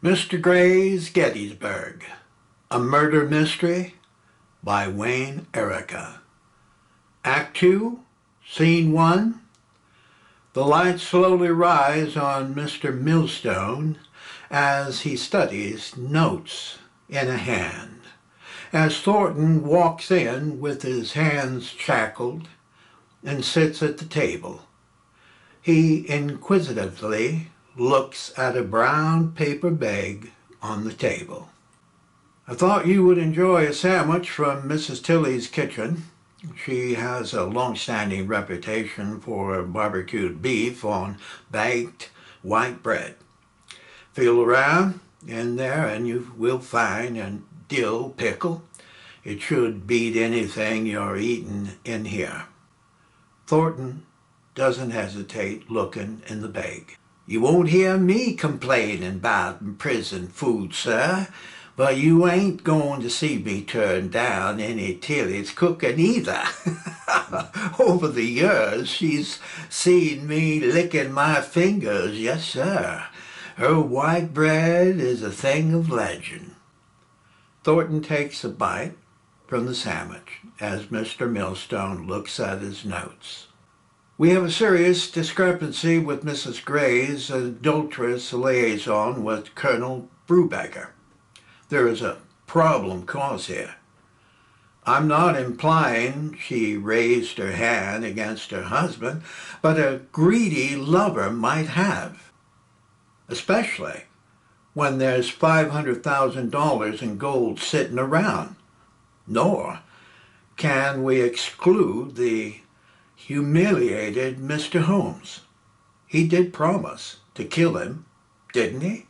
Mr. Gray's Gettysburg, a murder mystery by Wayne Erreca. Act 2, Scene 1. The lights slowly rise on Mr. Millstone as he studies notes in a hand. As Thornton walks in with his hands shackled and sits at the table, he inquisitively looks at a brown paper bag on the table. I thought you would enjoy a sandwich from Mrs. Tilley's kitchen. She has a long-standing reputation for barbecued beef on baked white bread. Feel around in there and you will find a dill pickle. It should beat anything you're eating in here. Thornton doesn't hesitate looking in the bag. You won't hear me complaining about prison food, sir, but you ain't going to see me turn down any Tilley's cooking either. Over the years, she's seen me licking my fingers, yes, sir. Her white bread is a thing of legend. Thornton takes a bite from the sandwich as Mr. Millstone looks at his notes. We have a serious discrepancy with Mrs. Gray's adulterous liaison with Colonel Brubaker. There is a problem cause here. I'm not implying she raised her hand against her husband, but a greedy lover might have, especially when there's $500,000 in gold sitting around. Nor can we exclude the humiliated Mr. Holmes. He did promise to kill him, didn't he?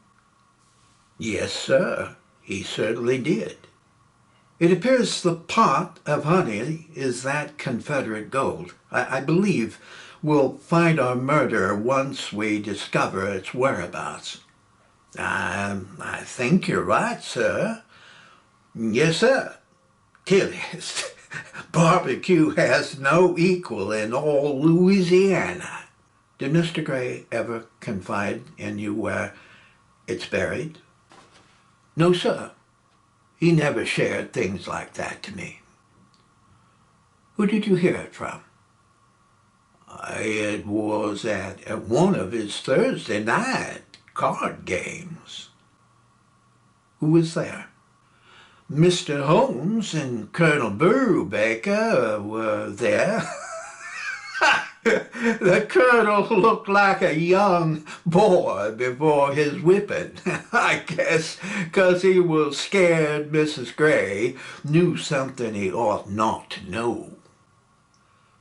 Yes, sir, he certainly did. It appears the pot of honey is that Confederate gold. I believe we'll find our murderer once we discover its whereabouts. I think you're right, sir. Yes, sir. Tilley's barbecue has no equal in all Louisiana. Did Mr. Gray ever confide in you where it's buried? No, sir. He never shared things like that to me. Who did you hear it from? It was at one of his Thursday night card games. Who was there? Mr. Holmes and Colonel Brubaker were there. The colonel looked like a young boy before his whipping. I guess 'cause he was scared Mrs. Gray knew something he ought not to know.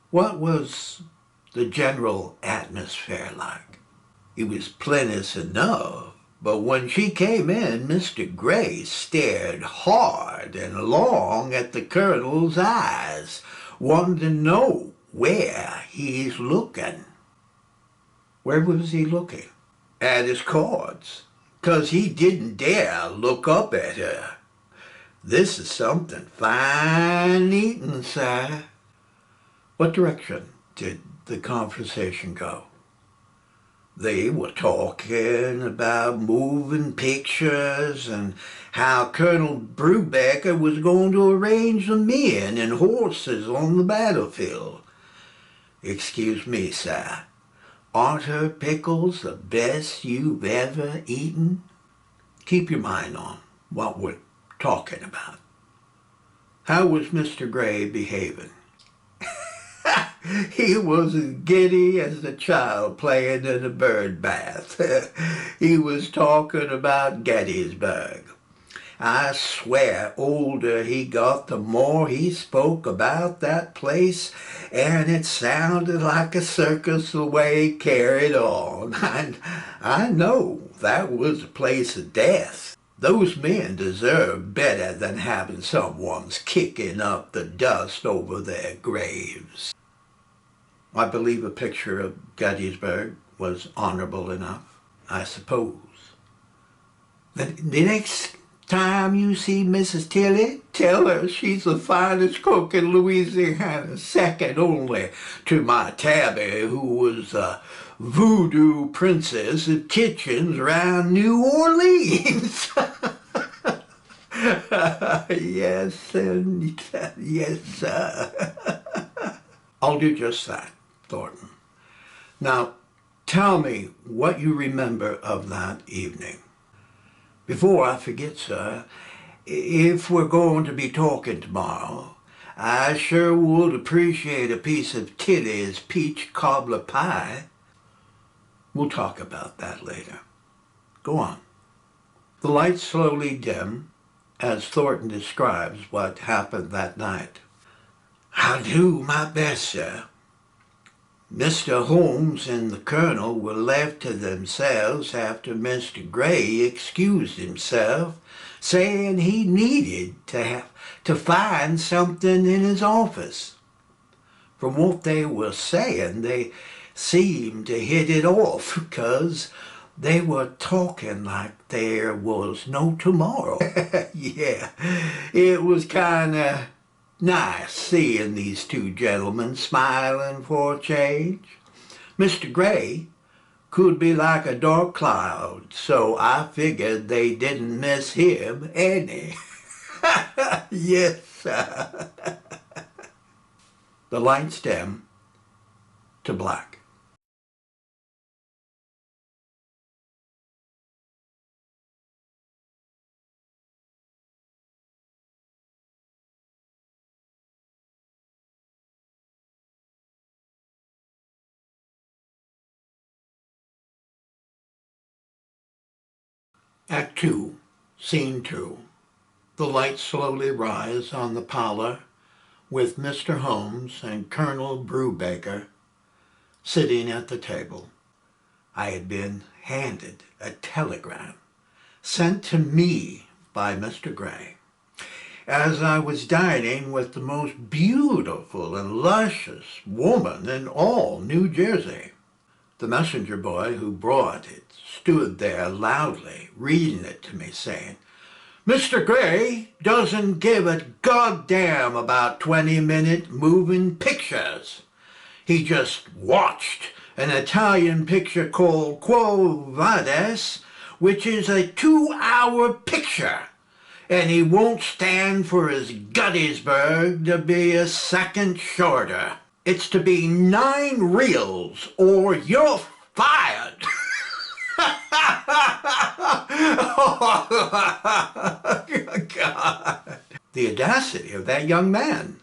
What was the general atmosphere like? It was plenteous enough. But when she came in, Mr. Gray stared hard and long at the colonel's eyes, wanting to know where he's looking. Where was he looking? At his cards, 'cause he didn't dare look up at her. This is something fine eating, sir. What direction did the conversation go? They were talking about moving pictures and how Colonel Brubaker was going to arrange the men and horses on the battlefield. Excuse me, sir, aren't her pickles the best you've ever eaten? Keep your mind on what we're talking about. How was Mr. Gray behaving? He was as giddy as a child playing in a bird bath. He was talking about Gettysburg. I swear, older he got, the more he spoke about that place, and it sounded like a circus the way he carried on. I know that was a place of death. Those men deserve better than having someone's kicking up the dust over their graves. I believe a picture of Gettysburg was honorable enough, I suppose. The next Time you see Mrs. Tilly, tell her she's the finest cook in Louisiana, second only to my Tabby, who was a voodoo princess of kitchens around New Orleans. Yes, and yes, sir. I'll do just that, Thornton. Now, tell me what you remember of that evening. Before I forget, sir, if we're going to be talking tomorrow, I sure would appreciate a piece of Tilly's peach cobbler pie. We'll talk about that later. Go on. The lights slowly dim as Thornton describes what happened that night. I'll do my best, sir. Mr. Holmes and the Colonel were left to themselves after Mr. Gray excused himself, saying he needed to find something in his office. From what they were saying, they seemed to hit it off, because they were talking like there was no tomorrow. Yeah, it was kind of nice seeing these two gentlemen smiling for a change. Mr. Gray could be like a dark cloud, so I figured they didn't miss him any. Yes, sir. The lights dim to black. Act 2, Scene 2. The lights slowly rise on the parlor with Mr. Holmes and Colonel Brubaker sitting at the table. I had been handed a telegram sent to me by Mr. Gray as I was dining with the most beautiful and luscious woman in all New Jersey. The messenger boy who brought it stood there loudly reading it to me, saying, Mr. Gray doesn't give a goddamn about 20-minute moving pictures. He just watched an Italian picture called Quo Vadis, which is a 2-hour picture, and he won't stand for his Gettysburg to be a second shorter. It's to be 9 reels or you're fired. Oh, God. The audacity of that young man.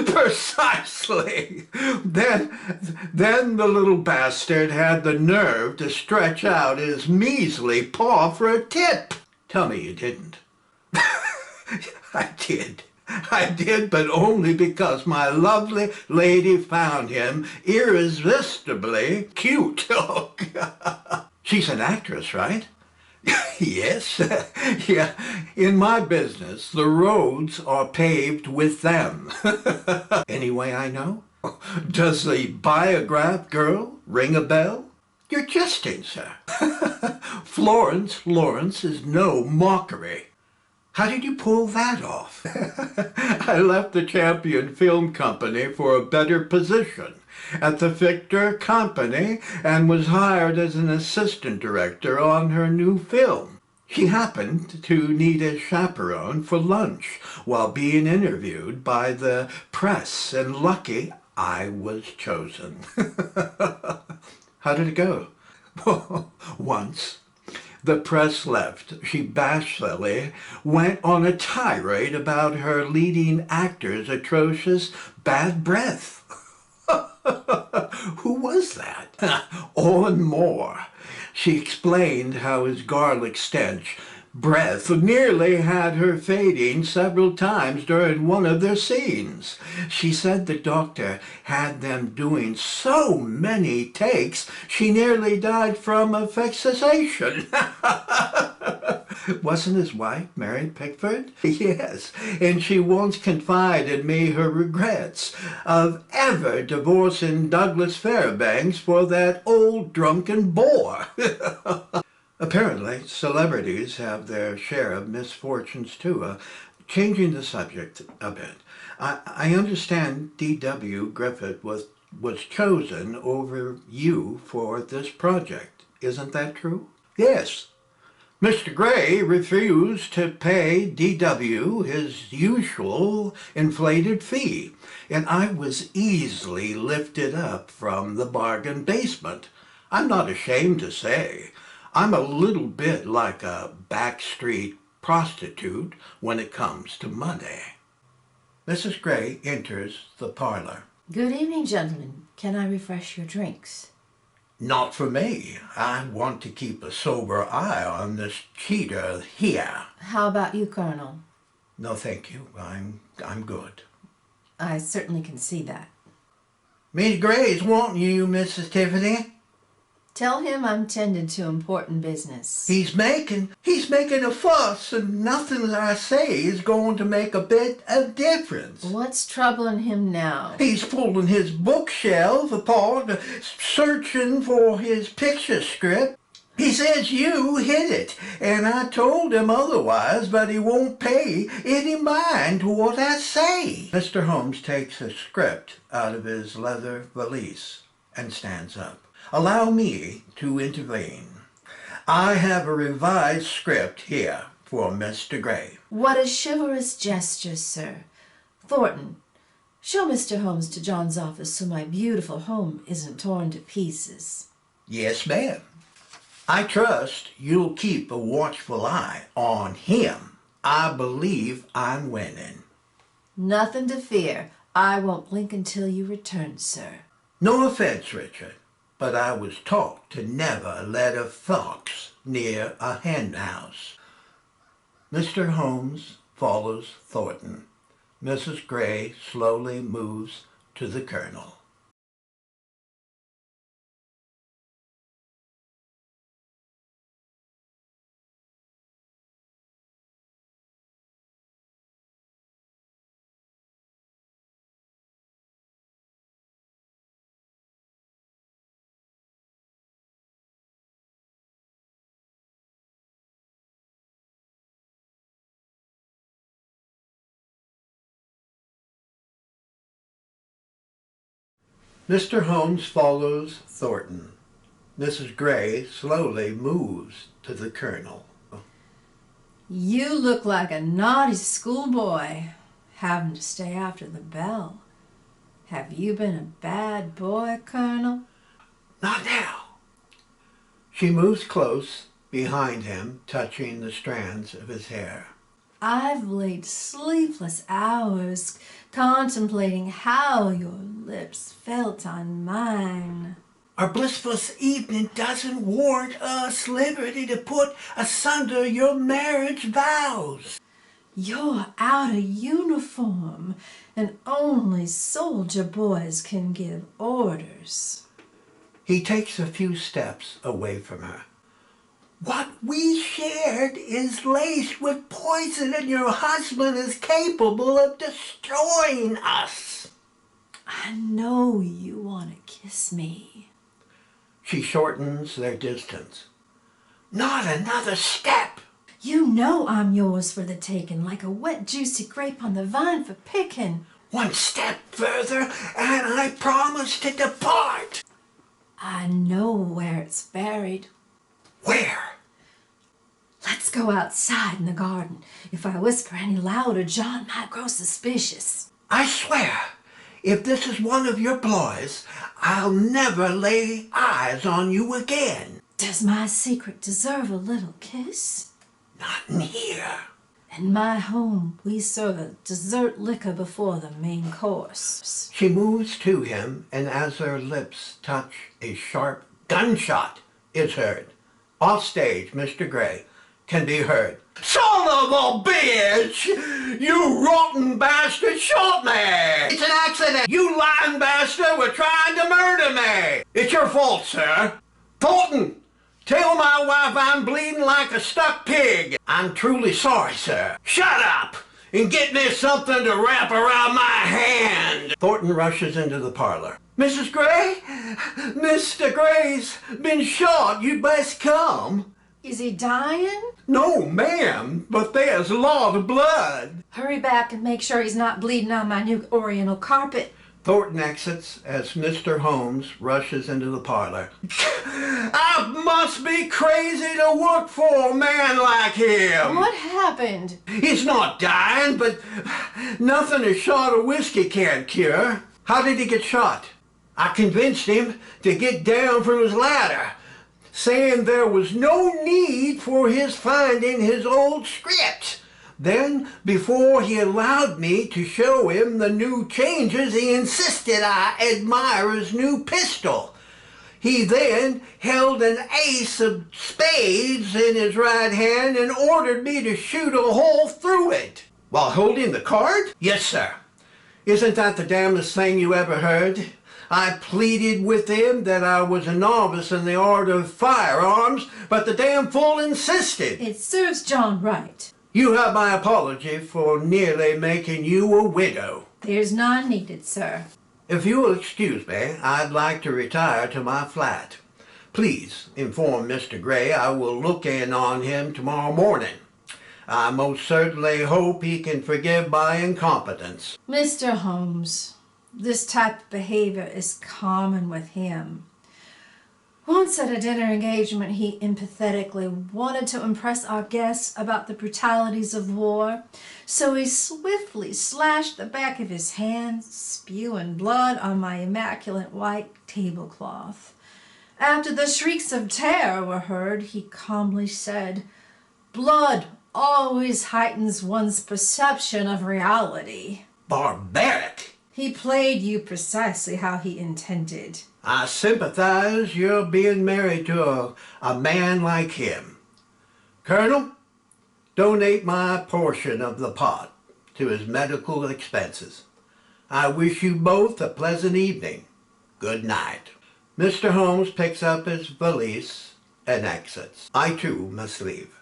Precisely. Then the little bastard had the nerve to stretch out his measly paw for a tip. Tell me you didn't. I did. I did, but only because my lovely lady found him irresistibly cute. Oh, God. She's an actress, right? Yes. Yeah. In my business, the roads are paved with them. Anyway, I know. Does the Biograph girl ring a bell? You're jesting, sir. Florence Lawrence is no mockery. How did you pull that off? I left the Champion Film Company for a better position at the Victor Company and was hired as an assistant director on her new film. She happened to need a chaperone for lunch while being interviewed by the press, and lucky I was chosen. How did it go? Once the press left, she bashfully went on a tirade about her leading actor's atrocious bad breath. Who was that? On more. She explained how his garlic stench breath nearly had her fading several times during one of their scenes. She said the doctor had them doing so many takes, she nearly died from asphyxiation. Wasn't his wife Mary Pickford? Yes, and she once confided in me her regrets of ever divorcing Douglas Fairbanks for that old drunken bore. Apparently, celebrities have their share of misfortunes too. Changing the subject a bit, I understand D.W. Griffith was chosen over you for this project. Isn't that true? Yes. Mr. Gray refused to pay D.W. his usual inflated fee, and I was easily lifted up from the bargain basement. I'm not ashamed to say I'm a little bit like a backstreet prostitute when it comes to money. Mrs. Gray enters the parlor. Good evening, gentlemen. Can I refresh your drinks? Not for me. I want to keep a sober eye on this cheater here. How about you, Colonel? No, thank you. I'm good. I certainly can see that. Miss Gray's wanting you, Mrs. Tiffany. Tell him I'm tended to important business. He's making a fuss, and nothing that I say is going to make a bit of difference. What's troubling him now? He's pulling his bookshelf apart, searching for his picture script. He says you hid it, and I told him otherwise, but he won't pay any mind to what I say. Mr. Holmes takes a script out of his leather valise and stands up. Allow me to intervene. I have a revised script here for Mr. Gray. What a chivalrous gesture, sir. Thornton, show Mr. Holmes to John's office so my beautiful home isn't torn to pieces. Yes, ma'am. I trust you'll keep a watchful eye on him. I believe I'm winning. Nothing to fear. I won't blink until you return, sir. No offense, Richard, but I was taught to never let a fox near a hen house. Mr. Holmes follows Thornton. Mrs. Gray slowly moves to the Colonel. Mr. Holmes follows Thornton. Mrs. Gray slowly moves to the Colonel. You look like a naughty schoolboy, having to stay after the bell. Have you been a bad boy, Colonel? Not now. She moves close behind him, touching the strands of his hair. I've laid sleepless hours contemplating how your lips felt on mine. Our blissful evening doesn't warrant us liberty to put asunder your marriage vows. You're out of uniform, and only soldier boys can give orders. He takes a few steps away from her. What we shared is laced with poison, and your husband is capable of destroying us. I know you want to kiss me. She shortens their distance. Not another step. You know I'm yours for the taking, like a wet, juicy grape on the vine for picking. One step further, and I promise to depart. I know where it's buried. Where? Let's go outside in the garden. If I whisper any louder, John might grow suspicious. I swear, if this is one of your ploys, I'll never lay eyes on you again. Does my secret deserve a little kiss? Not in here. In my home, we serve a dessert liquor before the main course. She moves to him, and as her lips touch, a sharp gunshot is heard. Off stage, Mr. Gray can be heard. Son of a bitch! You rotten bastard shot me! It's an accident! You lying bastard were trying to murder me! It's your fault, sir. Thornton, tell my wife I'm bleeding like a stuck pig. I'm truly sorry, sir. Shut up and get me something to wrap around my hand. Thornton rushes into the parlor. Mrs. Gray? Mr. Gray's been shot. You best come. Is he dying? No, ma'am, but there's a lot of blood. Hurry back and make sure he's not bleeding on my new Oriental carpet. Thornton exits as Mr. Holmes rushes into the parlor. I must be crazy to work for a man like him. What happened? He's not dying, but nothing a shot of whiskey can't cure. How did he get shot? I convinced him to get down from his ladder, saying there was no need for his finding his old script. Then, before he allowed me to show him the new changes, he insisted I admire his new pistol. He then held an ace of spades in his right hand and ordered me to shoot a hole through it. While holding the card? Yes, sir. Isn't that the damnedest thing you ever heard? I pleaded with him that I was a novice in the art of firearms, but the damn fool insisted. It serves John right. You have my apology for nearly making you a widow. There's none needed, sir. If you will excuse me, I'd like to retire to my flat. Please inform Mr. Gray I will look in on him tomorrow morning. I most certainly hope he can forgive my incompetence. Mr. Holmes, this type of behavior is common with him. Once at a dinner engagement, he empathetically wanted to impress our guests about the brutalities of war, so he swiftly slashed the back of his hand, spewing blood on my immaculate white tablecloth. After the shrieks of terror were heard, he calmly said, "Blood always heightens one's perception of reality." Barbaric! He played you precisely how he intended. I sympathize you're being married to a man like him. Colonel, donate my portion of the pot to his medical expenses. I wish you both a pleasant evening. Good night. Mr. Holmes picks up his valise and exits. I too must leave.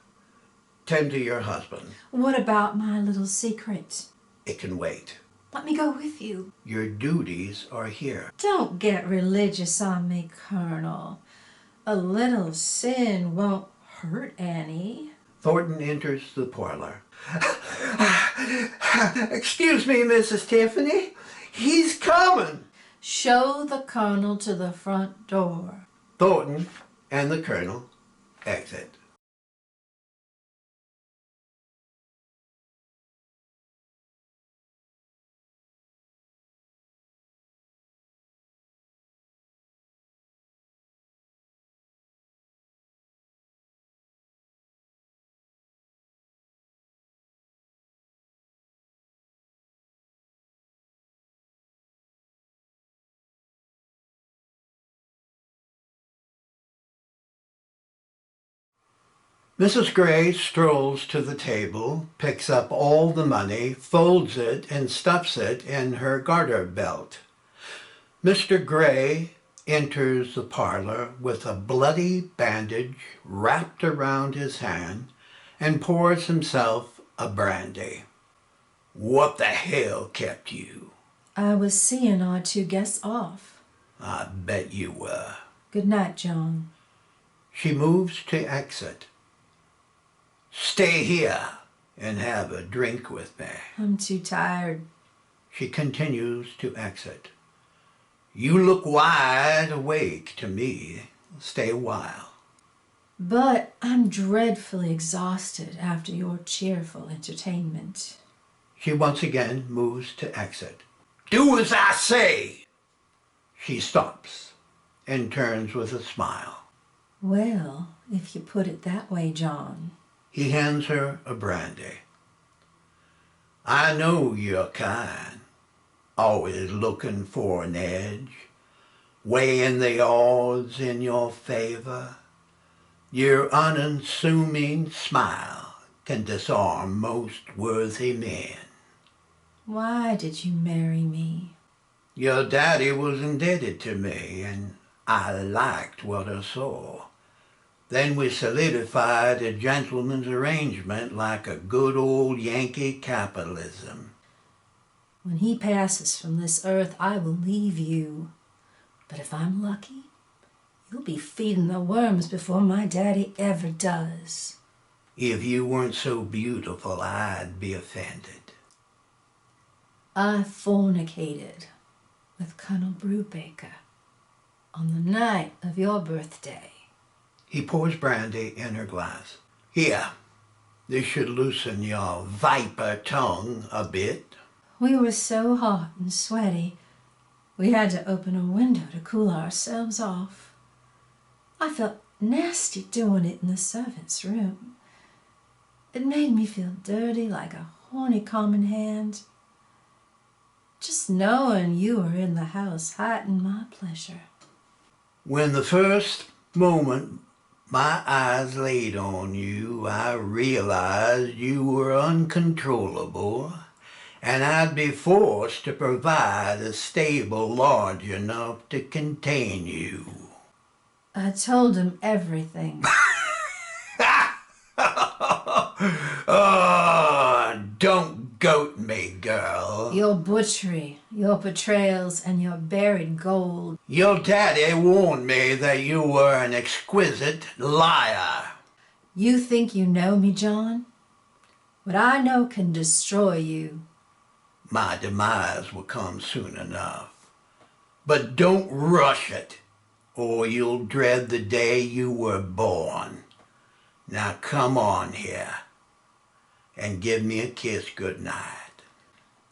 Tend to your husband. What about my little secret? It can wait. Let me go with you. Your duties are here. Don't get religious on me, Colonel. A little sin won't hurt any. Thornton enters the parlor. Excuse me, Mrs. Tiffany. He's coming. Show the Colonel to the front door. Thornton and the Colonel exit. Mrs. Gray strolls to the table, picks up all the money, folds it, and stuffs it in her garter belt. Mr. Gray enters the parlor with a bloody bandage wrapped around his hand and pours himself a brandy. What the hell kept you? I was seeing our two guests off. I bet you were. Good night, John. She moves to exit. Stay here and have a drink with me. I'm too tired. She continues to exit. You look wide awake to me. Stay a while. But I'm dreadfully exhausted after your cheerful entertainment. She once again moves to exit. Do as I say! She stops and turns with a smile. Well, if you put it that way, John. He hands her a brandy. I know you're kind, always looking for an edge, weighing the odds in your favor. Your unassuming smile can disarm most worthy men. Why did you marry me? Your daddy was indebted to me, and I liked what I saw. Then we solidified a gentleman's arrangement like a good old Yankee capitalism. When he passes from this earth, I will leave you. But if I'm lucky, You'll be feeding the worms before my daddy ever does. If you weren't so beautiful, I'd be offended. I fornicated with Colonel Brubaker on the night of your birthday. He pours brandy in her glass. Here, this should loosen your viper tongue a bit. We were so hot and sweaty, we had to open a window to cool ourselves off. I felt nasty doing it in the servants' room. It made me feel dirty like a horny common hand. Just knowing you were in the house heightened my pleasure. When the first moment my eyes laid on you, I realized you were uncontrollable, and I'd be forced to provide a stable large enough to contain you. I told him everything. Oh, don't goat me, girl. Your butchery, your betrayals, and your buried gold. Your daddy warned me that you were an exquisite liar. You think you know me, John? What I know can destroy you. My demise will come soon enough. But don't rush it, or you'll dread the day you were born. Now come on here and give me a kiss goodnight.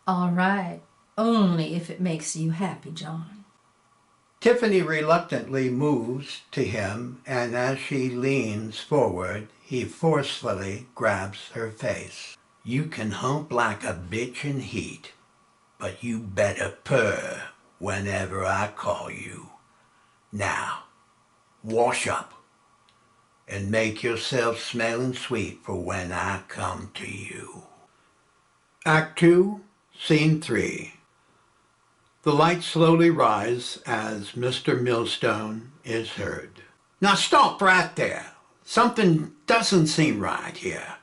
All right, only if it makes you happy, John. Tiffany reluctantly moves to him, and as she leans forward, he forcefully grabs her face. You can hump like a bitch in heat, but you better purr whenever I call you. Now, wash up and make yourself smelling sweet for when I come to you. Act 2, Scene 3. The lights slowly rise as Mr. Millstone is heard. Now stop right there. Something doesn't seem right here.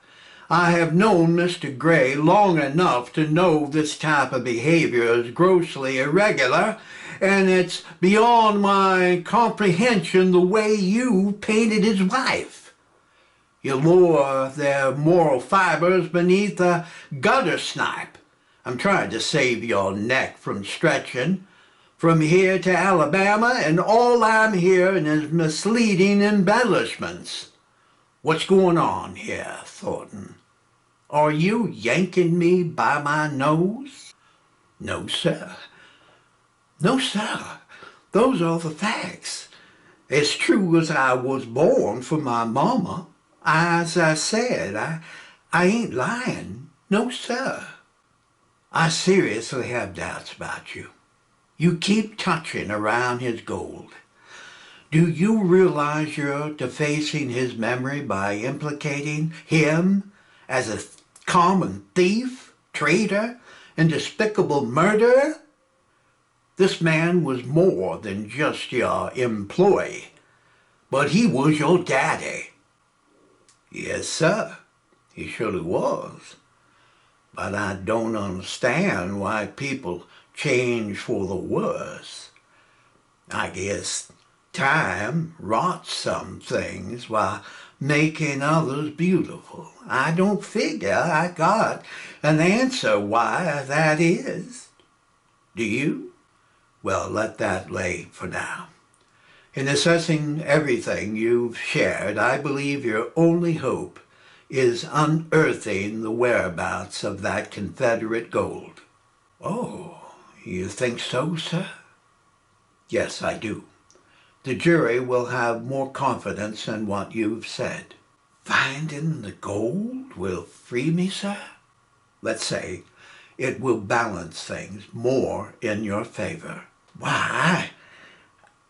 I have known Mr. Gray long enough to know this type of behavior is grossly irregular, and it's beyond my comprehension the way you painted his wife. You lower their moral fibers beneath a gutter snipe. I'm trying to save your neck from stretching from here to Alabama, and all I'm hearing is misleading embellishments. What's going on here, Thornton? Are you yanking me by my nose? No, sir. No, sir. Those are the facts. As true as I was born for my mama. As I said, I ain't lying. No, sir. I seriously have doubts about you. You keep touching around his gold. Do you realize you're defacing his memory by implicating him as a common thief, traitor, and despicable murderer? This man was more than just your employee, but he was your daddy. Yes, sir, he surely was. But I don't understand why people change for the worse. I guess time rots some things while making others beautiful. I don't figure I got an answer why that is. Do you? Well, let that lay for now. In assessing everything you've shared, I believe your only hope is unearthing the whereabouts of that Confederate gold. Oh, you think so, sir? Yes, I do. The jury will have more confidence in what you've said. Finding the gold will free me, sir? Let's say it will balance things more in your favor. Why,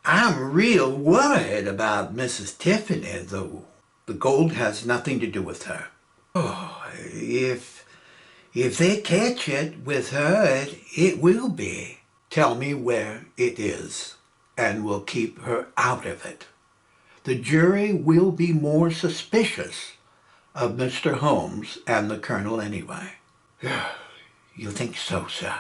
I'm real worried about Mrs. Tiffany, though. The gold has nothing to do with her. Oh, if they catch it with her, it will be. Tell me where it is, and we'll keep her out of it. The jury will be more suspicious of Mr. Holmes and the Colonel anyway. You think so, sir?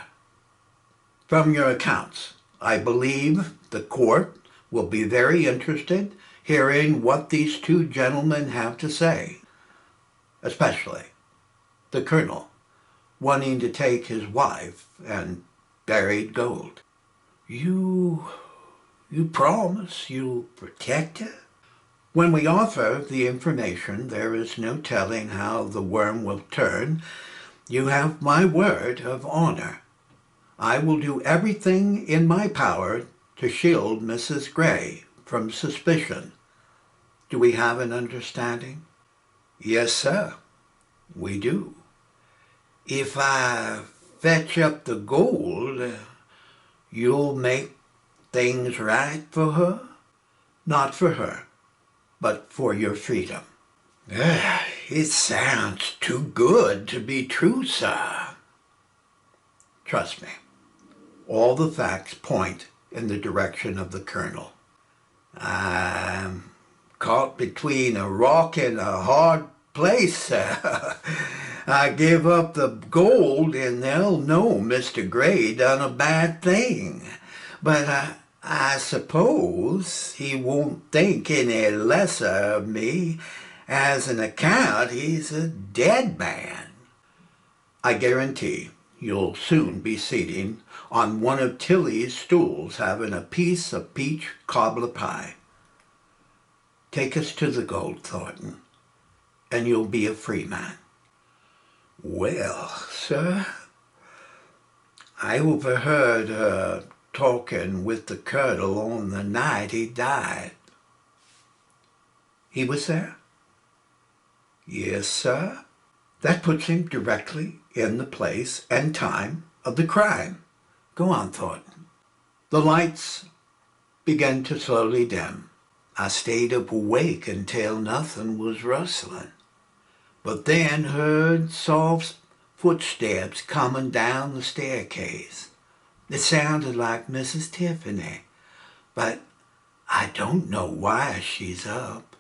From your accounts, I believe the court will be very interested hearing what these two gentlemen have to say, especially the colonel wanting to take his wife and buried gold. You promise you'll protect her? When we offer the information, there is no telling how the worm will turn. You have my word of honor. I will do everything in my power to shield Mrs. Gray from suspicion. Do we have an understanding? Yes, sir, we do. If I fetch up the gold, you'll make things right for her? Not for her, but for your freedom. It sounds too good to be true, sir. Trust me, all the facts point in the direction of the colonel. I'm caught between a rock and a hard place, sir. I give up the gold and they'll know Mr. Gray done a bad thing. But I suppose he won't think any lesser of me as an account he's a dead man. I guarantee you'll soon be sitting on one of Tilly's stools having a piece of peach cobbler pie. Take us to the gold, Thornton, and you'll be a free man. Well, sir, I overheard her talking with the colonel on the night he died. He was there? Yes, sir. That puts him directly in the place and time of the crime. Go on, Thornton. The lights began to slowly dim. I stayed up awake until nothing was rustling, but then heard soft footsteps coming down the staircase. It sounded like Mrs. Tiffany, but I don't know why she's up.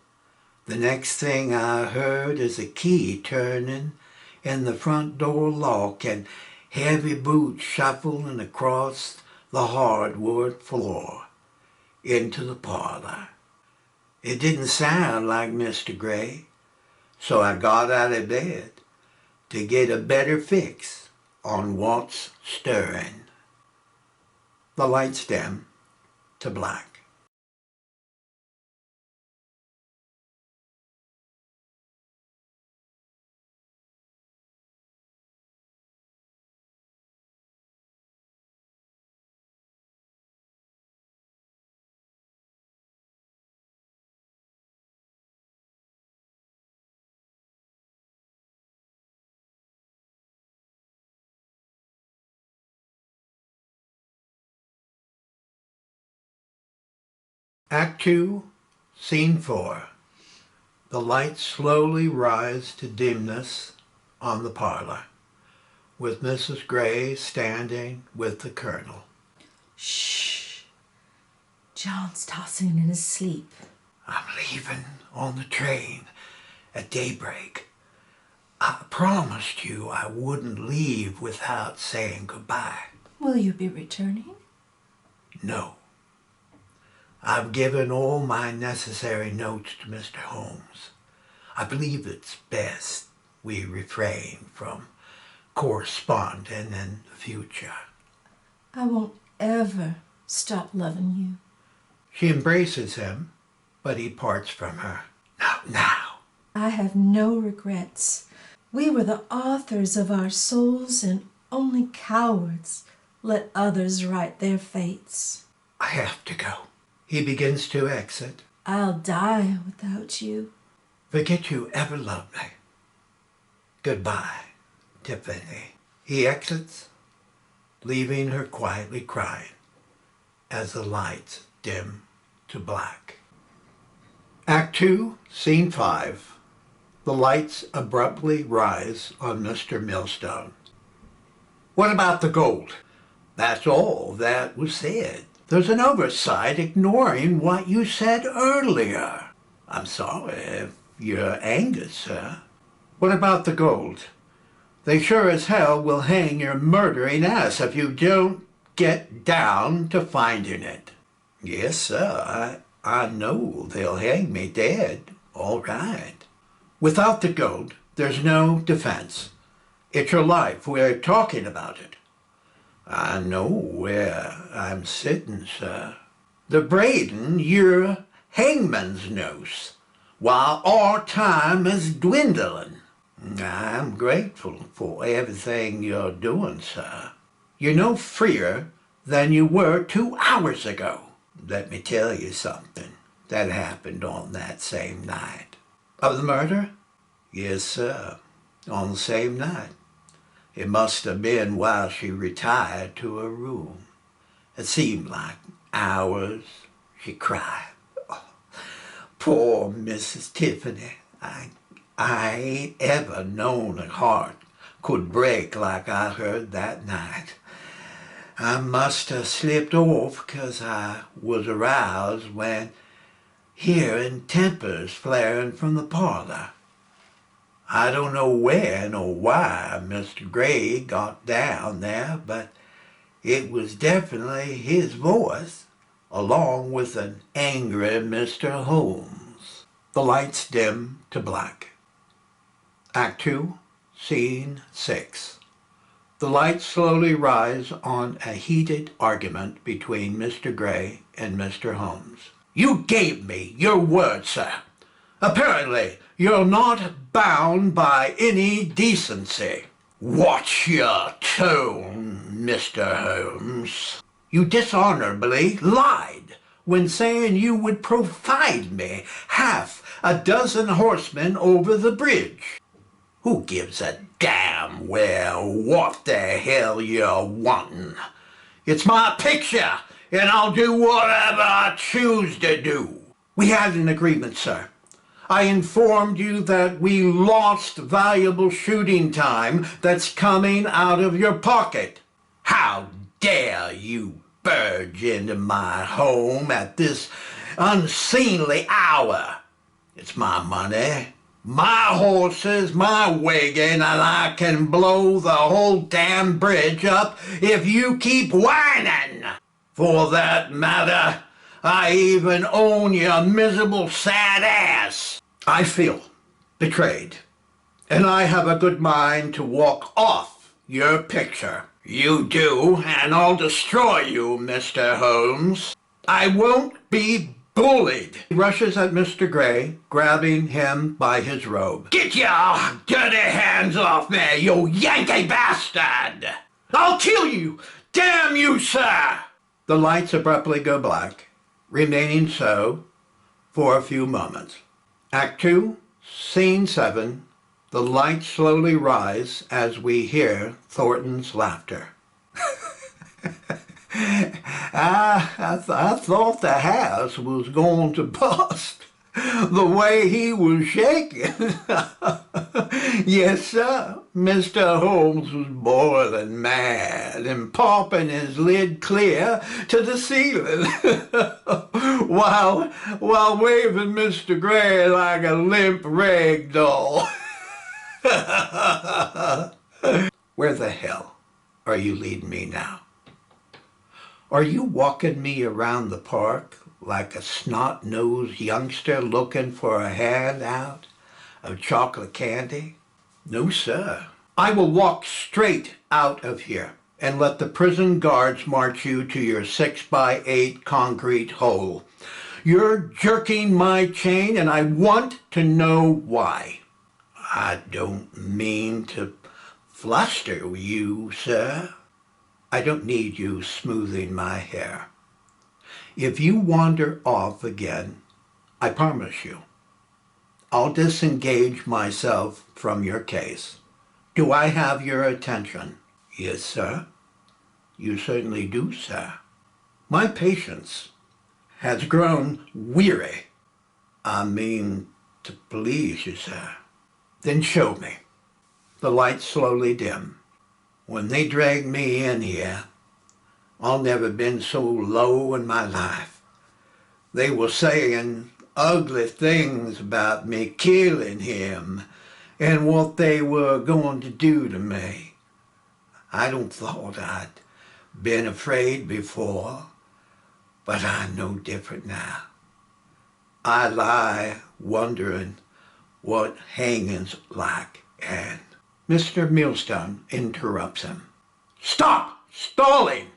The next thing I heard is a key turning in the front door lock and heavy boots shuffling across the hardwood floor into the parlor. It didn't sound like Mr. Gray, so I got out of bed to get a better fix on what's stirring. The lights dim to black. Act 2, Scene 4. The lights slowly rise to dimness on the parlor, with Mrs. Gray standing with the colonel. Shh. John's tossing in his sleep. I'm leaving on the train at daybreak. I promised you I wouldn't leave without saying goodbye. Will you be returning? No. I've given all my necessary notes to Mr. Holmes. I believe it's best we refrain from corresponding in the future. I won't ever stop loving you. She embraces him, but he parts from her. Not now. I have no regrets. We were the authors of our souls, and only cowards let others write their fates. I have to go. He begins to exit. I'll die without you. Forget you ever loved me. Goodbye, Tiffany. He exits, leaving her quietly crying as the lights dim to black. Act 2, Scene 5. The lights abruptly rise on Mr. Millstone. What about the gold? That's all that was said. There's an oversight ignoring what you said earlier. I'm sorry if you're angry, sir. What about the gold? They sure as hell will hang your murdering ass if you don't get down to finding it. Yes, sir, I know they'll hang me dead, all right. Without the gold, there's no defense. It's your life, we're talking about it. I know where I'm sitting, sir. The braiding your hangman's noose, while our time is dwindling. I'm grateful for everything you're doing, sir. You're no freer than you were 2 hours ago. Let me tell you something that happened on that same night. Of the murder? Yes, sir, on the same night. It must have been while she retired to her room. It seemed like hours. She cried. Oh, poor Mrs. Tiffany. I ain't ever known a heart could break like I heard that night. I must have slipped off 'cause I was aroused when hearing tempers flaring from the parlor. I don't know when or why Mr. Gray got down there, but it was definitely his voice, along with an angry Mr. Holmes. The lights dim to black. Act 2, Scene 6. The lights slowly rise on a heated argument between Mr. Gray and Mr. Holmes. You gave me your word, sir. Apparently, you're not bound by any decency. Watch your tone, Mr. Holmes. You dishonorably lied when saying you would provide me half a dozen horsemen over the bridge. Who gives a damn well what the hell you're wanting? It's my picture, and I'll do whatever I choose to do. We had an agreement, sir. I informed you that we lost valuable shooting time that's coming out of your pocket. How dare you barge into my home at this unseemly hour? It's my money, my horses, my wagon, and I can blow the whole damn bridge up if you keep whining. For that matter, I even own your miserable sad ass. I feel betrayed, and I have a good mind to walk off your picture. You do, and I'll destroy you, Mr. Holmes. I won't be bullied. He rushes at Mr. Gray, grabbing him by his robe. Get your dirty hands off me, you Yankee bastard! I'll kill you! Damn you, sir! The lights abruptly go black, remaining so for a few moments. Act 2, Scene 7. The lights slowly rise as we hear Thornton's laughter. I thought the house was going to bust. The way he was shaking. Yes, sir. Mr. Holmes was boiling mad and popping his lid clear to the ceiling while waving Mr. Gray like a limp rag doll. Where the hell are you leading me now? Are you walking me around the park like a snot-nosed youngster looking for a handout of chocolate candy? No, sir. I will walk straight out of here and let the prison guards march you to your 6x8 concrete hole. You're jerking my chain, and I want to know why. I don't mean to fluster you, sir. I don't need you smoothing my hair. If you wander off again, I promise you, I'll disengage myself from your case. Do I have your attention? Yes, sir. You certainly do, sir. My patience has grown weary. I mean to please you, sir. Then show me. The lights slowly dim. When they dragged me in here, I've never been so low in my life. They were saying ugly things about me killing him and what they were going to do to me. I don't thought I'd been afraid before, But I'm no different now. I lie wondering what hanging's like, and Mr. Millstone interrupts him. Stop! Stalling!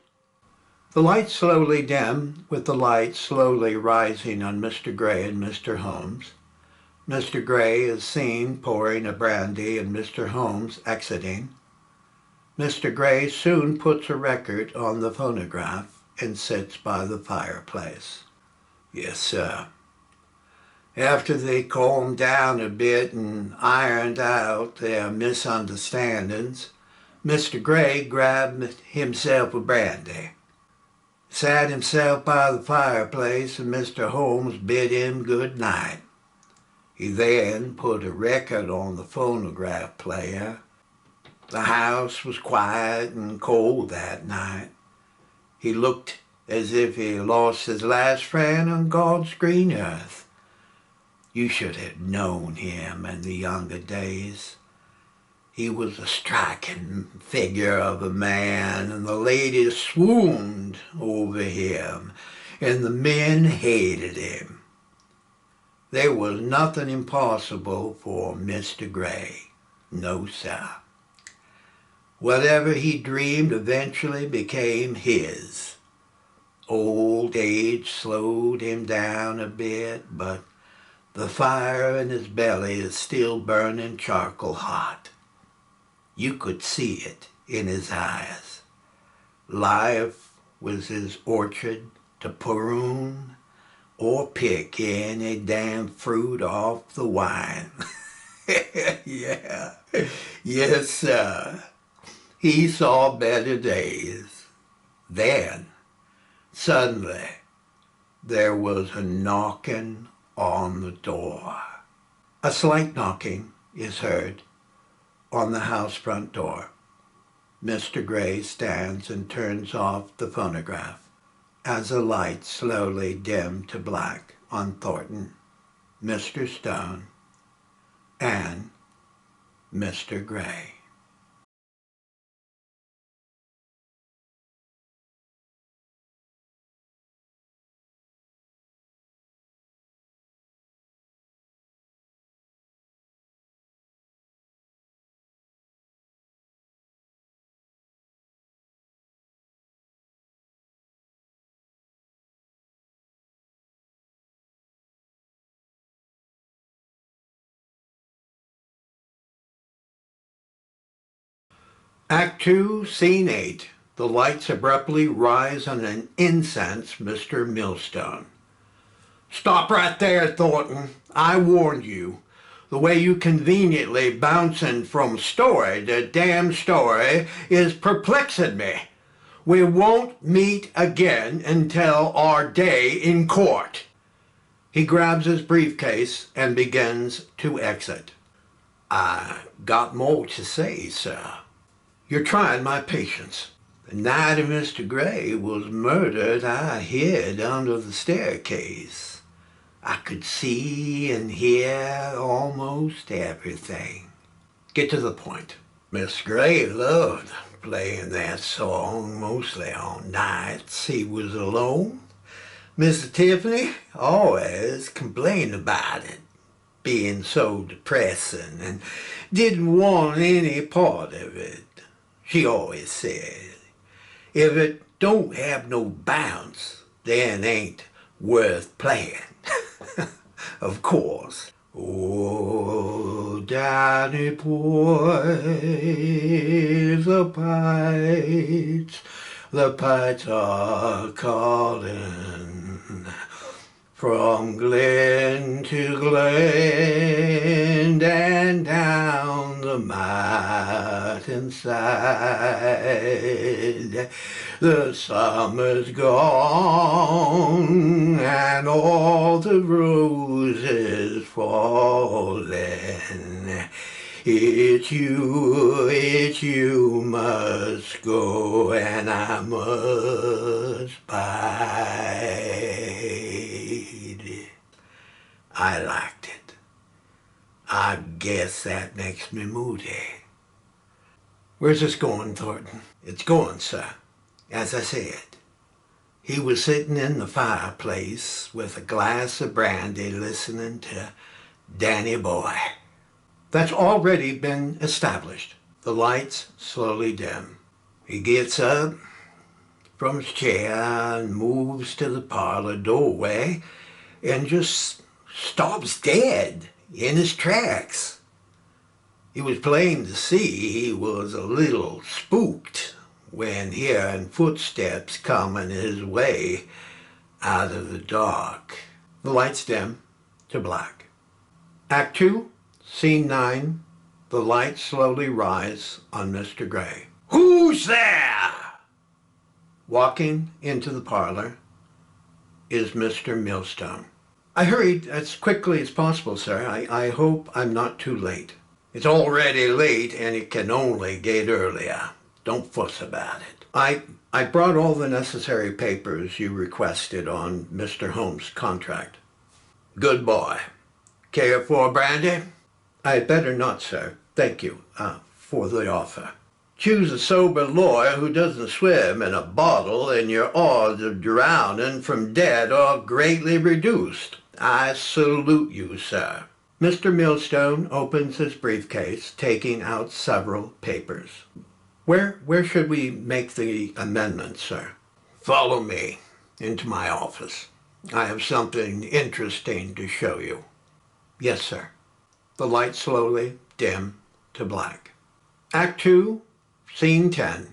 The lights slowly dim, with the light slowly rising on Mr. Gray and Mr. Holmes. Mr. Gray is seen pouring a brandy and Mr. Holmes exiting. Mr. Gray soon puts a record on the phonograph and sits by the fireplace. Yes, sir. After they calmed down a bit and ironed out their misunderstandings, Mr. Gray grabbed himself a brandy, sat himself by the fireplace, and Mr. Holmes bid him good night. He then put a record on the phonograph player. The house was quiet and cold that night. He looked as if he lost his last friend on God's green earth. You should have known him in the younger days. He was a striking figure of a man, and the ladies swooned over him, and the men hated him. There was nothing impossible for Mr. Gray. No, sir. Whatever he dreamed eventually became his. Old age slowed him down a bit, but the fire in his belly is still burning charcoal hot. You could see it in his eyes. Life was his orchard to prune or pick any damn fruit off the vine. Yeah, yes, sir. He saw better days. Then, suddenly, there was a knocking on the door. A slight knocking is heard on the house front door. Mr. Gray stands and turns off the phonograph as the lights slowly dim to black on Thornton, Mr. Stone, and Mr. Gray. Act 2, Scene 8. The lights abruptly rise on an incensed Mr. Millstone. Stop right there, Thornton. I warned you. The way you conveniently bouncing from story to damn story is perplexing me. We won't meet again until our day in court. He grabs his briefcase and begins to exit. I got more to say, sir. You're trying my patience. The night of Mr. Gray was murdered, I hid under the staircase. I could see and hear almost everything. Get to the point. Miss Gray loved playing that song mostly on nights he was alone. Mr. Tiffany always complained about it being so depressing and didn't want any part of it. She always said, if it don't have no bounce, then ain't worth playing. Of course. Oh, Danny boy, the pipes are calling. From glen to glen and down the mountain side, the summer's gone and all the roses falling. It's you must go and I must bide. I liked it. I guess that makes me moody. Where's this going, Thornton? It's going, sir, as I said. He was sitting in the fireplace with a glass of brandy listening to Danny Boy. That's already been established. The lights slowly dim. He gets up from his chair and moves to the parlor doorway and just stops dead in his tracks. It was plain to see he was a little spooked when hearing footsteps coming his way out of the dark. The lights dim to black. Act 2, Scene 9. The lights slowly rise on Mr. Gray. Who's there? Walking into the parlor is Mr. Millstone. I hurried as quickly as possible, sir. I hope I'm not too late. It's already late and it can only get earlier. Don't fuss about it. I brought all the necessary papers you requested on Mr. Holmes' contract. Good boy. Care for brandy? I'd better not, sir. Thank you for the offer. Choose a sober lawyer who doesn't swim in a bottle and your odds of drowning from dead are greatly reduced. I salute you, sir. Mr. Millstone opens his briefcase, taking out several papers. Where should we make the amendments, sir? Follow me into my office. I have something interesting to show you. Yes, sir. The lights slowly dim to black. Act 2, Scene 10.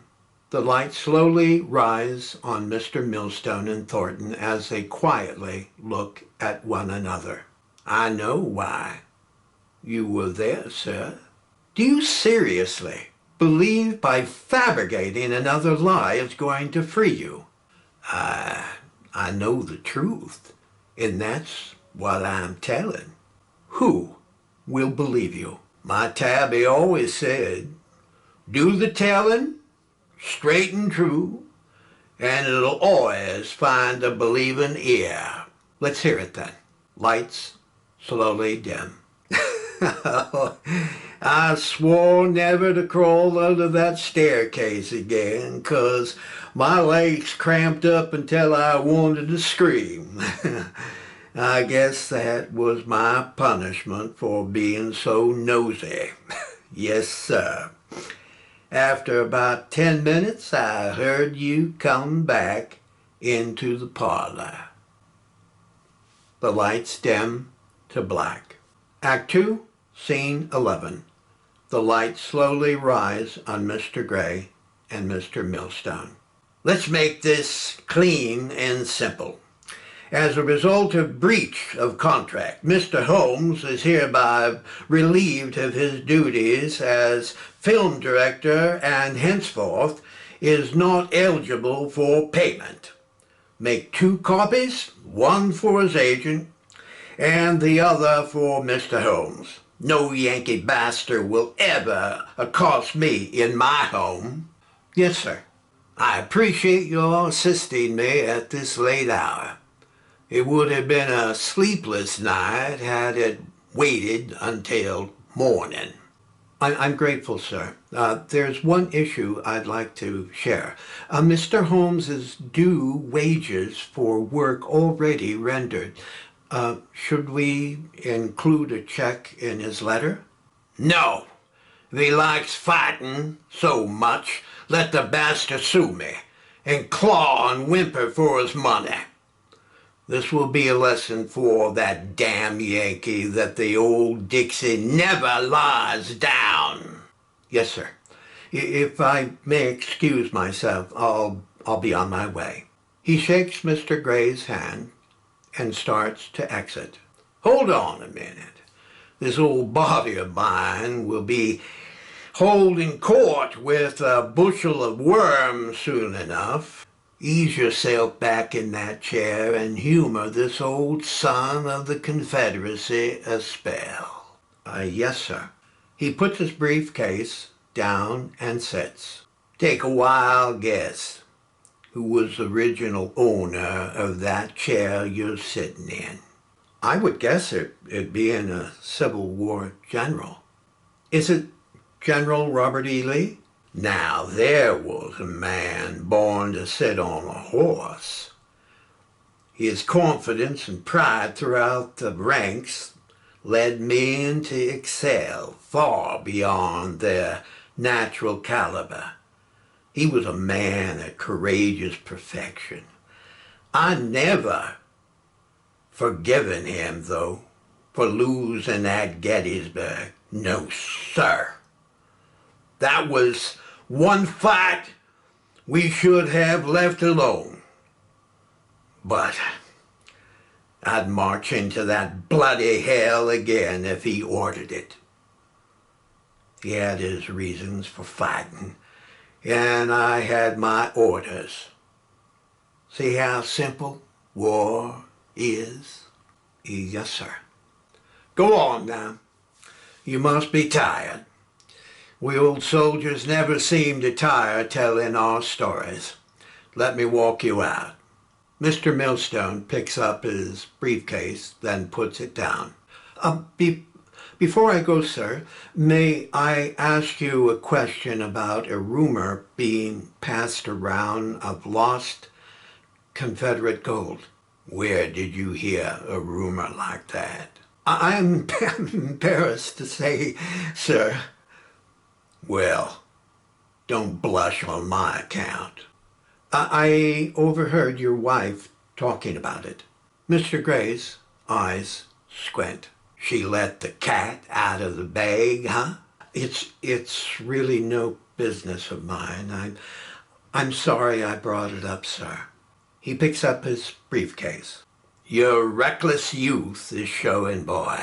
The lights slowly rise on Mr. Millstone and Thornton as they quietly look at one another. I know why you were there, sir. Do you seriously believe by fabricating another lie is going to free you? I know the truth, and that's what I'm telling. Who will believe you? My tabby always said, do the telling, straight and true, and it'll always find a believing ear. Let's hear it then. Lights slowly dim. I swore never to crawl under that staircase again, 'cause my legs cramped up until I wanted to scream. I guess that was my punishment for being so nosy. Yes, sir. After about 10 minutes, I heard you come back into the parlor. The lights dim to black. Act 2, Scene 11. The lights slowly rise on Mr. Gray and Mr. Millstone. Let's make this clean and simple. As a result of breach of contract, Mr. Holmes is hereby relieved of his duties as film director and henceforth is not eligible for payment. Make 2 copies, one for his agent and the other for Mr. Holmes. No Yankee bastard will ever accost me in my home. Yes, sir. I appreciate your assisting me at this late hour. It would have been a sleepless night had it waited until morning. I'm grateful, sir. There's one issue I'd like to share. Mr. Holmes is due wages for work already rendered. Should we include a check in his letter? No. If he likes fighting so much, let the bastard sue me and claw and whimper for his money. This will be a lesson for that damn Yankee that the old Dixie never lies down. Yes, sir. If I may excuse myself, I'll be on my way. He shakes Mr. Gray's hand and starts to exit. Hold on a minute. This old body of mine will be holding court with a bushel of worms soon enough. Ease yourself back in that chair and humor this old son of the Confederacy a spell. Yes, sir. He puts his briefcase down and sits. Take a wild guess. Who was the original owner of that chair you're sitting in? I would guess it being a Civil War general. Is it General Robert E. Lee? Now there was a man born to sit on a horse. His confidence and pride throughout the ranks led men to excel far beyond their natural caliber. He was a man of courageous perfection. I never forgiven him, though, for losing at Gettysburg. No, sir. That was one fight we should have left alone. But I'd march into that bloody hell again if he ordered it. He had his reasons for fighting, and I had my orders. See how simple war is? Yes, sir. Go on now. You must be tired. We old soldiers never seem to tire telling our stories. Let me walk you out. Mr. Millstone picks up his briefcase, then puts it down. Before I go, sir, may I ask you a question about a rumor being passed around of lost Confederate gold? Where did you hear a rumor like that? I'm embarrassed to say, sir. Well, don't blush on my account. I overheard your wife talking about it. Mr. Gray's eyes squint. She let the cat out of the bag, huh? It's really no business of mine. I'm sorry I brought it up, sir. He picks up his briefcase. Your reckless youth is showing, boy.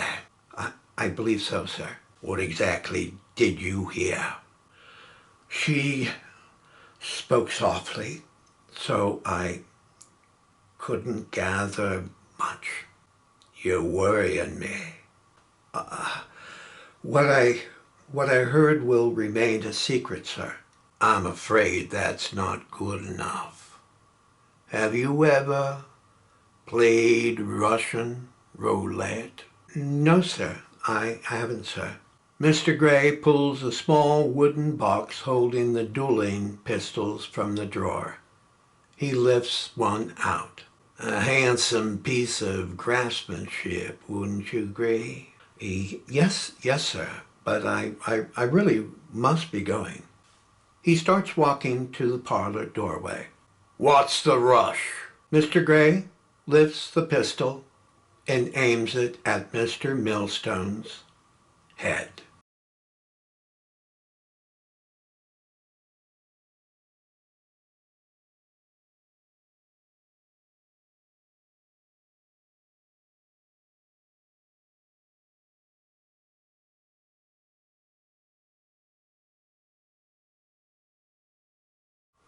I believe so, sir. What exactly did you hear? She spoke softly, so I couldn't gather much. You're worrying me. What I heard will remain a secret, sir. I'm afraid that's not good enough. Have you ever played Russian roulette? No, sir. I haven't, sir. Mr. Gray pulls a small wooden box holding the dueling pistols from the drawer. He lifts one out. A handsome piece of craftsmanship, wouldn't you agree? Yes, sir, but I really must be going. He starts walking to the parlor doorway. What's the rush? Mr. Gray lifts the pistol and aims it at Mr. Millstone's head.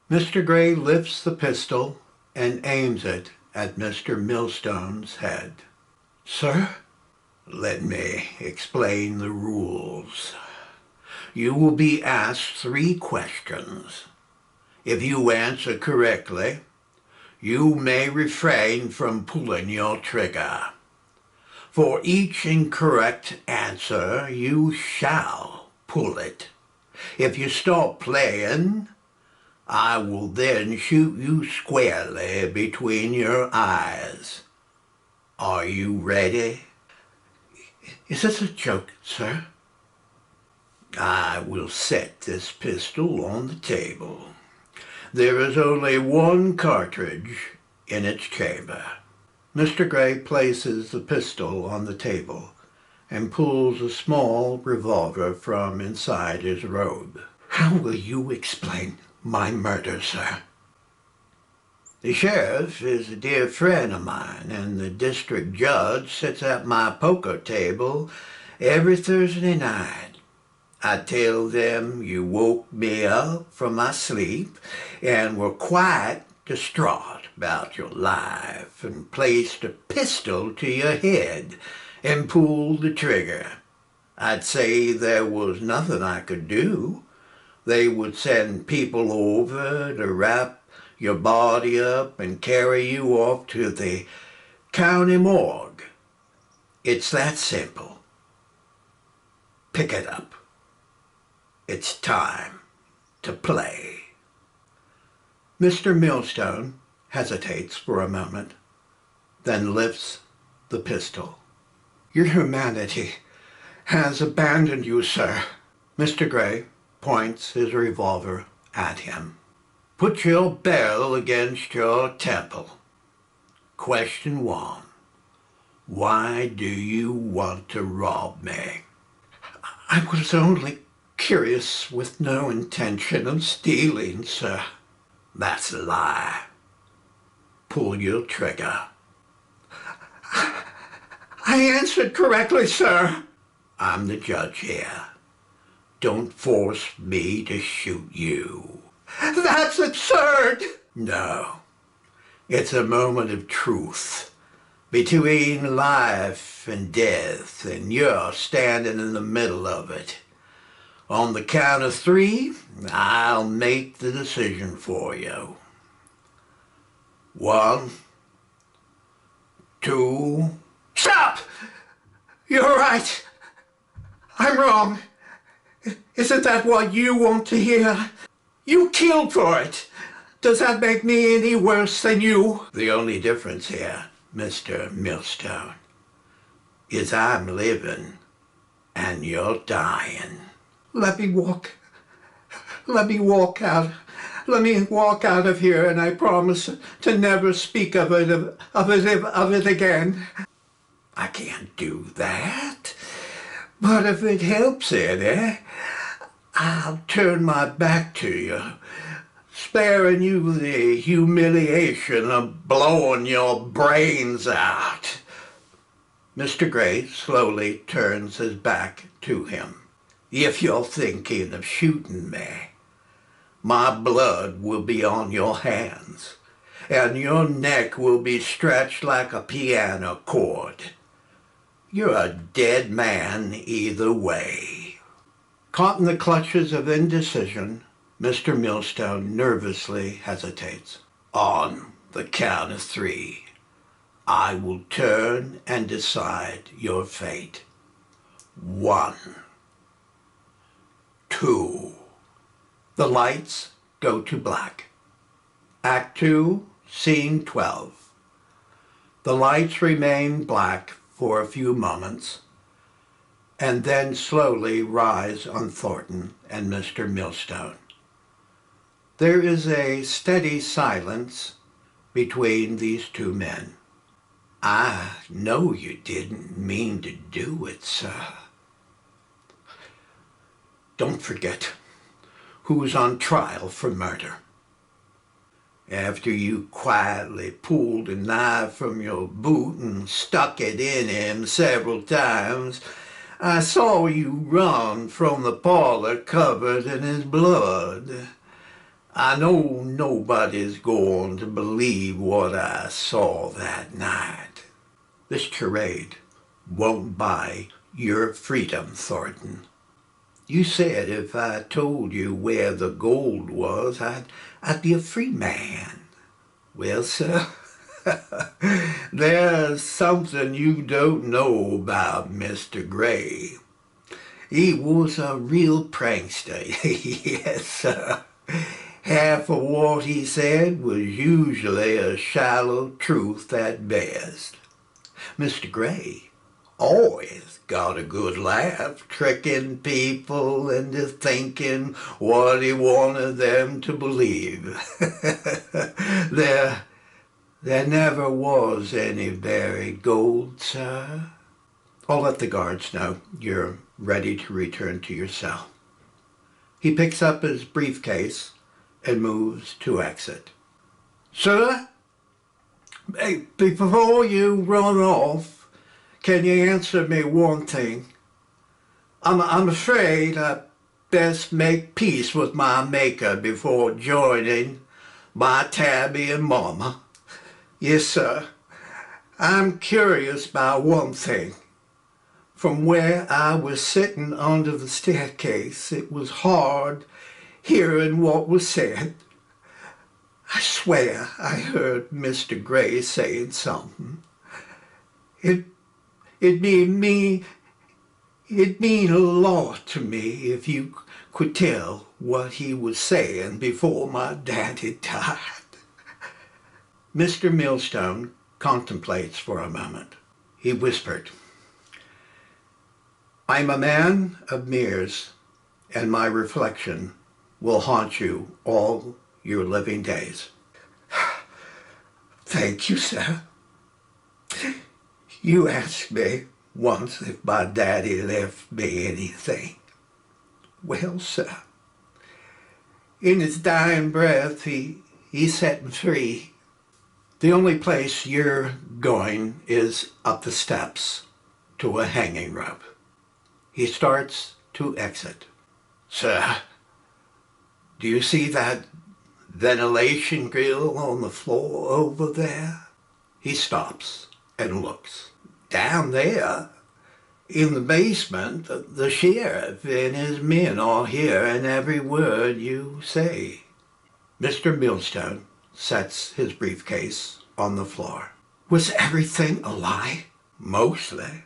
Mr. Gray lifts the pistol and aims it at Mr. Millstone's head. Sir, let me explain the rules. You will be asked 3 questions. If you answer correctly, you may refrain from pulling your trigger. For each incorrect answer, you shall pull it. If you stop playing, I will then shoot you squarely between your eyes. Are you ready? Is this a joke, sir? I will set this pistol on the table. There is only 1 cartridge in its chamber. Mr. Gray places the pistol on the table and pulls a small revolver from inside his robe. How will you explain my murder, sir? The sheriff is a dear friend of mine, and the district judge sits at my poker table every Thursday night. I tell them you woke me up from my sleep and were quite distraught about your life and placed a pistol to your head and pulled the trigger. I'd say there was nothing I could do. They would send people over to wrap your body up and carry you off to the county morgue. It's that simple. Pick it up. It's time to play. Mr. Millstone hesitates for a moment, then lifts the pistol. Your humanity has abandoned you, sir. Mr. Gray points his revolver at him. Put your barrel against your temple. Question 1. Why do you want to rob me? I was only curious with no intention of stealing, sir. That's a lie. Pull your trigger. I answered correctly, sir. I'm the judge here. Don't force me to shoot you. That's absurd. No. It's a moment of truth between life and death, and you're standing in the middle of it. On the count of 3, I'll make the decision for you. 1, 2... Stop! You're right. I'm wrong. Isn't that what you want to hear? You killed for it. Does that make me any worse than you? The only difference here, Mr. Millstone, is I'm living and you're dying. Let me walk out. Let me walk out of here, and I promise to never speak of it again. I can't do that. But if it helps any, I'll turn my back to you, sparing you the humiliation of blowing your brains out. Mr. Gray slowly turns his back to him. If you're thinking of shooting me, my blood will be on your hands, and your neck will be stretched like a piano chord. You're a dead man either way. Caught in the clutches of indecision, Mr. Millstone nervously hesitates. On the count of 3, I will turn and decide your fate. 1, 2. The lights go to black. Act 2, Scene 12. The lights remain black for a few moments, and then slowly rise on Thornton and Mr. Millstone. There is a steady silence between these two men. I know you didn't mean to do it, sir. Don't forget who's on trial for murder. After you quietly pulled a knife from your boot and stuck it in him several times, I saw you run from the parlor covered in his blood. I know nobody's going to believe what I saw that night. This charade won't buy your freedom, Thornton. You said if I told you where the gold was, I'd be a free man. Well, sir, there's something you don't know about Mr. Gray. He was a real prankster, yes, sir. Half of what he said was usually a shallow truth at best. Mr. Gray always got a good laugh, tricking people into thinking what he wanted them to believe. There never was any buried gold, sir. I'll let the guards know you're ready to return to your cell. He picks up his briefcase and moves to exit. Sir, before you run off, can you answer me one thing? I'm afraid I best make peace with my maker before joining my Tabby and Mama. Yes, sir. I'm curious about one thing. From where I was sitting under the staircase, it was hard hearing what was said. I swear I heard Mr. Gray saying something. It'd mean a lot to me if you could tell what he was saying before my daddy died. Mr. Millstone contemplates for a moment. He whispered, "I'm a man of mirrors, and my reflection will haunt you all your living days." "Thank you, sir. You asked me once if my daddy left me anything. Well, sir, in his dying breath, he set me free. The only place you're going is up the steps to a hanging rope." He starts to exit. "Sir, do you see that ventilation grill on the floor over there?" He stops and looks. "Down there, in the basement, the sheriff and his men are hearing every word you say." Mr. Millstone sets his briefcase on the floor. "Was everything a lie?" "Mostly.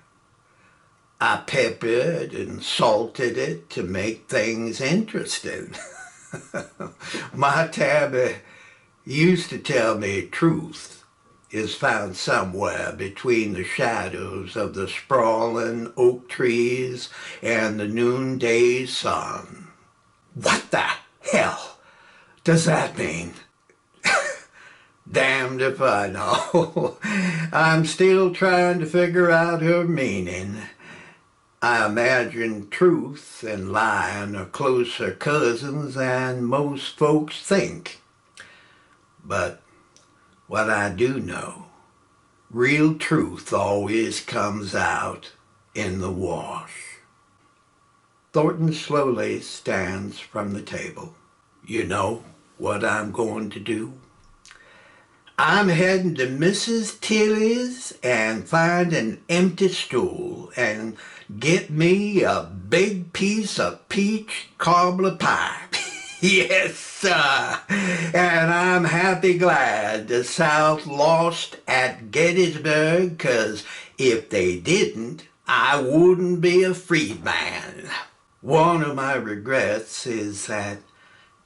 I peppered and salted it to make things interesting. My Tabby used to tell me truth is found somewhere between the shadows of the sprawling oak trees and the noonday sun." "What the hell does that mean?" "Damned if I know. I'm still trying to figure out her meaning. I imagine truth and lying are closer cousins than most folks think. But what I do know, real truth always comes out in the wash." Thornton slowly stands from the table. "You know what I'm going to do? I'm heading to Mrs. Tilly's and find an empty stool and get me a big piece of peach cobbler pie. Yes, sir. And I'm happy glad the South lost at Gettysburg, 'cause if they didn't, I wouldn't be a freedman. One of my regrets is that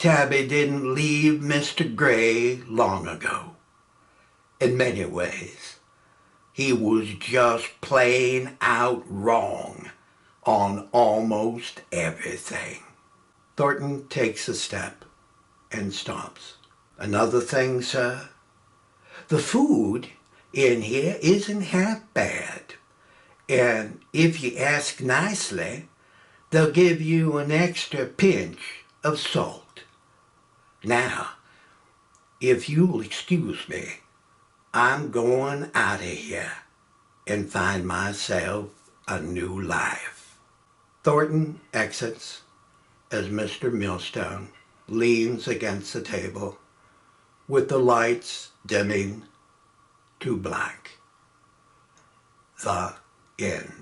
Tabby didn't leave Mr. Gray long ago. In many ways, he was just plain out wrong on almost everything." Thornton takes a step and stops. "Another thing, sir. The food in here isn't half bad. And if you ask nicely, they'll give you an extra pinch of salt. Now, if you'll excuse me, I'm going out of here and find myself a new life." Thornton exits as Mr. Millstone leans against the table with the lights dimming to black. The end.